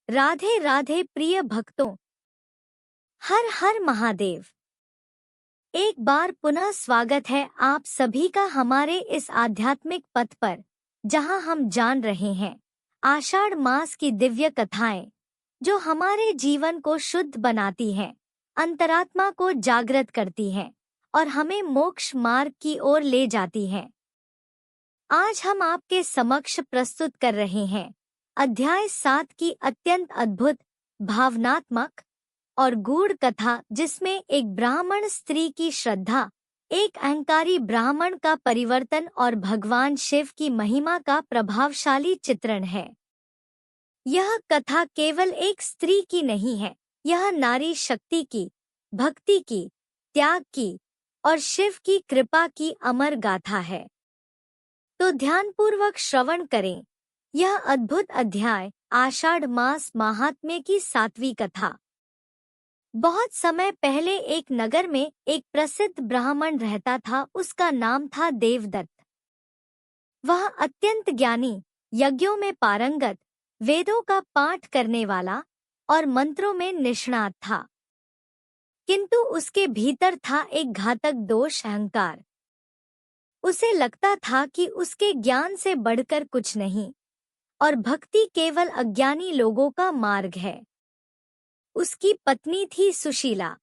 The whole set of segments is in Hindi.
राधे राधे प्रिय भक्तों, हर हर महादेव। एक बार पुनः स्वागत है आप सभी का हमारे इस आध्यात्मिक पथ पर, जहां हम जान रहे हैं आषाढ़ मास की दिव्य कथाएं, जो हमारे जीवन को शुद्ध बनाती हैं, अंतरात्मा को जागृत करती हैं और हमें मोक्ष मार्ग की ओर ले जाती हैं। आज हम आपके समक्ष प्रस्तुत कर रहे हैं अध्याय 7 की अत्यंत अद्भुत, भावनात्मक और गूढ़ कथा, जिसमें एक ब्राह्मण स्त्री की श्रद्धा, एक अहंकारी ब्राह्मण का परिवर्तन और भगवान शिव की महिमा का प्रभावशाली चित्रण है। यह कथा केवल एक स्त्री की नहीं है, यह नारी शक्ति की, भक्ति की, त्याग की और शिव की कृपा की अमर गाथा है। तो ध्यानपूर्वक श्रवण करें यह अद्भुत अध्याय, आषाढ़ मास महात्म्य की 7वीं कथा। बहुत समय पहले एक नगर में एक प्रसिद्ध ब्राह्मण रहता था। उसका नाम था देवदत्त। वह अत्यंत ज्ञानी, यज्ञों में पारंगत, वेदों का पाठ करने वाला और मंत्रों में निष्णात था। किंतु उसके भीतर था एक घातक दोष, अहंकार। उसे लगता था कि उसके ज्ञान से बढ़कर कुछ नहीं और भक्ति केवल अज्ञानी लोगों का मार्ग है। उसकी पत्नी थी सुशीला।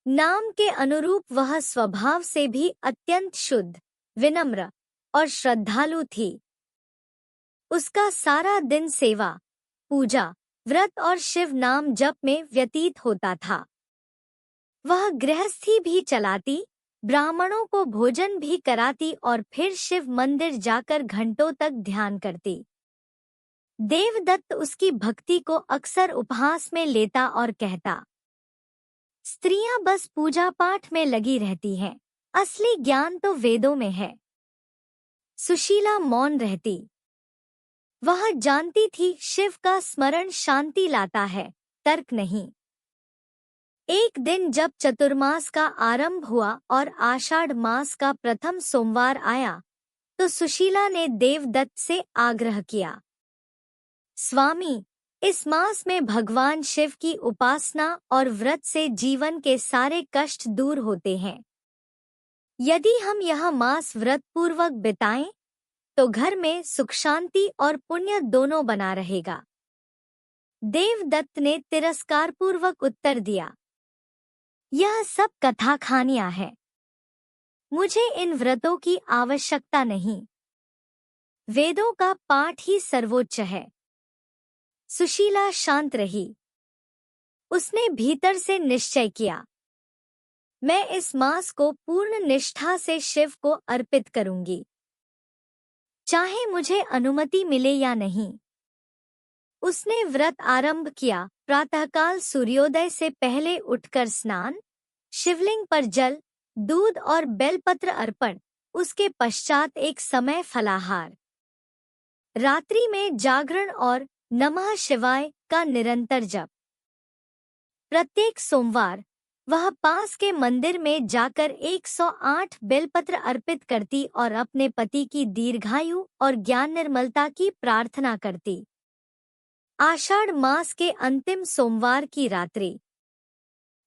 नाम के अनुरूप वह स्वभाव से भी अत्यंत शुद्ध, विनम्र और श्रद्धालु थी। उसका सारा दिन सेवा, पूजा, व्रत और शिव नाम जप में व्यतीत होता था। वह गृहस्थी भी चलाती, ब्राह्मणों को भोजन भी कराती और फिर शिव मंदिर जाकर घंटों तक ध्यान करती। देवदत्त उसकी भक्ति को अक्सर उपहास में लेता और कहता, स्त्रियां बस पूजा पाठ में लगी रहती हैं, असली ज्ञान तो वेदों में है। सुशीला मौन रहती। वह जानती थी शिव का स्मरण शांति लाता है, तर्क नहीं। एक दिन जब चतुर्मास का आरंभ हुआ और आषाढ़ मास का प्रथम सोमवार आया, तो सुशीला ने देवदत्त से आग्रह किया, स्वामी, इस मास में भगवान शिव की उपासना और व्रत से जीवन के सारे कष्ट दूर होते हैं। यदि हम यह मास व्रत पूर्वक बिताएं, तो घर में सुख शांति और पुण्य दोनों बना रहेगा। देवदत्त ने तिरस्कारपूर्वक उत्तर दिया, यह सब कथा खानियां हैं। मुझे इन व्रतों की आवश्यकता नहीं। वेदों का पाठ ही सर्वोच्च है। सुशीला शांत रही। उसने भीतर से निश्चय किया, मैं इस मास को पूर्ण निष्ठा से शिव को अर्पित करूंगी, चाहे मुझे अनुमति मिले या नहीं। उसने व्रत आरंभ किया। प्रातःकाल सूर्योदय से पहले उठकर स्नान, शिवलिंग पर जल, दूध और बेलपत्र अर्पण, उसके पश्चात एक समय फलाहार। रात्रि में जागरण और नमः शिवाय का निरंतर जप। प्रत्येक सोमवार वह पास के मंदिर में जाकर 108 बेलपत्र अर्पित करती और अपने पति की दीर्घायु और ज्ञान निर्मलता की प्रार्थना करती। आषाढ़ मास के अंतिम सोमवार की रात्रि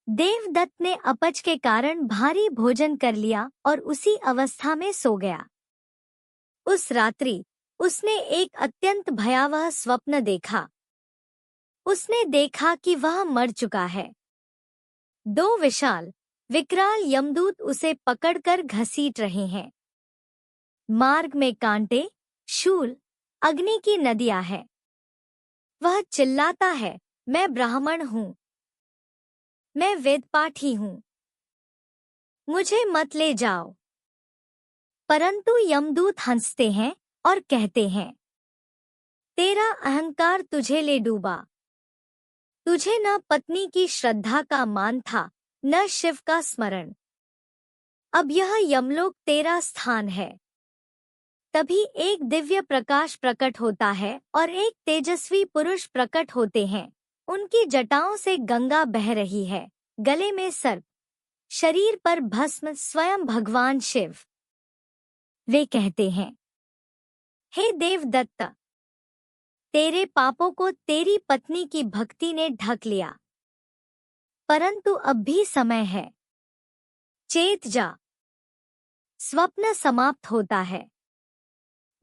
देवदत्त ने अपच के कारण भारी भोजन कर लिया और उसी अवस्था में सो गया। उस रात्रि उसने एक अत्यंत भयावह स्वप्न देखा। उसने देखा कि वह मर चुका है। 2 विशाल, विकराल यमदूत उसे पकड़कर घसीट रहे हैं। मार्ग में कांटे, शूल, अग्नि की नदियां हैं। वह चिल्लाता है, मैं ब्राह्मण हूँ, मैं वेदपाठी हूँ, मुझे मत ले जाओ। परंतु यमदूत हंसते हैं और कहते हैं, तेरा अहंकार तुझे ले डूबा। तुझे न पत्नी की श्रद्धा का मान था, न शिव का स्मरण। अब यह यमलोक तेरा स्थान है। तभी एक दिव्य प्रकाश प्रकट होता है और एक तेजस्वी पुरुष प्रकट होते हैं। उनकी जटाओं से गंगा बह रही है, गले में सर्प, शरीर पर भस्म, स्वयं भगवान शिव। वे कहते हैं, हे देवदत्त, तेरे पापों को तेरी पत्नी की भक्ति ने ढक लिया, परंतु अब भी समय है। चेत जा, स्वप्न समाप्त होता है।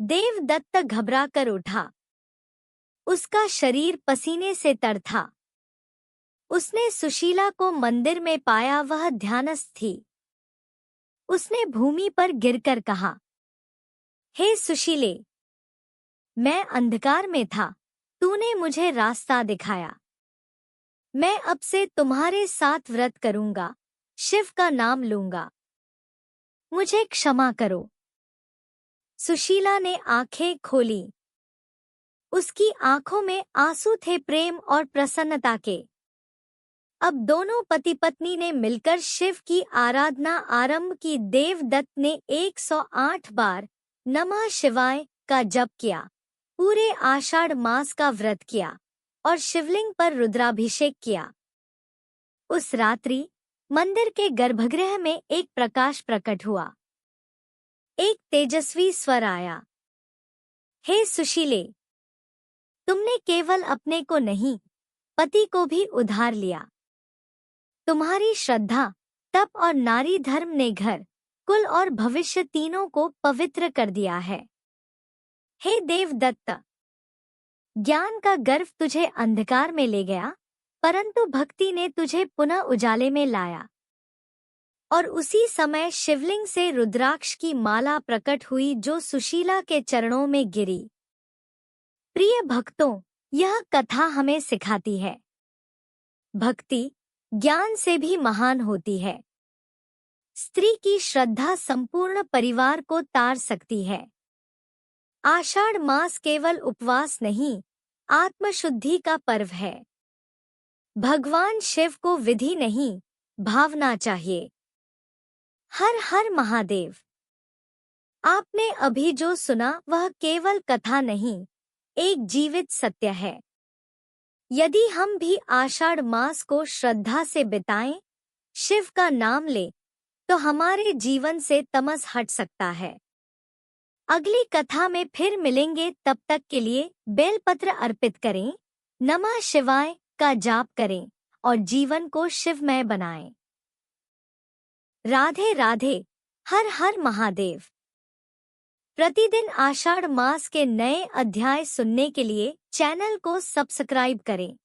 देवदत्त घबरा कर उठा। उसका शरीर पसीने से तर था। उसने सुशीला को मंदिर में पाया, वह ध्यानस्थ थी। उसने भूमि पर गिरकर कहा, हे सुशीले, मैं अंधकार में था, तूने मुझे रास्ता दिखाया। मैं अब से तुम्हारे साथ व्रत करूंगा, शिव का नाम लूंगा। मुझे क्षमा करो। सुशीला ने आंखें खोली। उसकी आंखों में आंसू थे, प्रेम और प्रसन्नता के। अब दोनों पति पत्नी ने मिलकर शिव की आराधना आरंभ की। देवदत्त ने 108 बार नमः शिवाय का जप किया, पूरे आषाढ़ मास का व्रत किया और शिवलिंग पर रुद्राभिषेक किया। उस रात्रि मंदिर के गर्भगृह में एक प्रकाश प्रकट हुआ। एक तेजस्वी स्वर आया, हे सुशीले, तुमने केवल अपने को नहीं, पति को भी उधार लिया। तुम्हारी श्रद्धा, तप और नारी धर्म ने घर, कुल और भविष्य तीनों को पवित्र कर दिया है। हे देवदत्त, ज्ञान का गर्व तुझे अंधकार में ले गया, परंतु भक्ति ने तुझे पुनः उजाले में लाया। और उसी समय शिवलिंग से रुद्राक्ष की माला प्रकट हुई, जो सुशीला के चरणों में गिरी। प्रिय भक्तों, यह कथा हमें सिखाती है, भक्ति ज्ञान से भी महान होती है। स्त्री की श्रद्धा संपूर्ण परिवार को तार सकती है। आषाढ़ मास केवल उपवास नहीं, आत्मशुद्धि का पर्व है। भगवान शिव को विधि नहीं, भावना चाहिए। हर हर महादेव। आपने अभी जो सुना वह केवल कथा नहीं, एक जीवित सत्य है। यदि हम भी आषाढ़ मास को श्रद्धा से बिताएं, शिव का नाम ले, तो हमारे जीवन से तमस हट सकता है। अगली कथा में फिर मिलेंगे, तब तक के लिए बेलपत्र अर्पित करें, नमः शिवाय का जाप करें और जीवन को शिवमय बनाएं। राधे राधे, हर हर महादेव। प्रतिदिन आषाढ़ मास के नए अध्याय सुनने के लिए चैनल को सब्सक्राइब करें।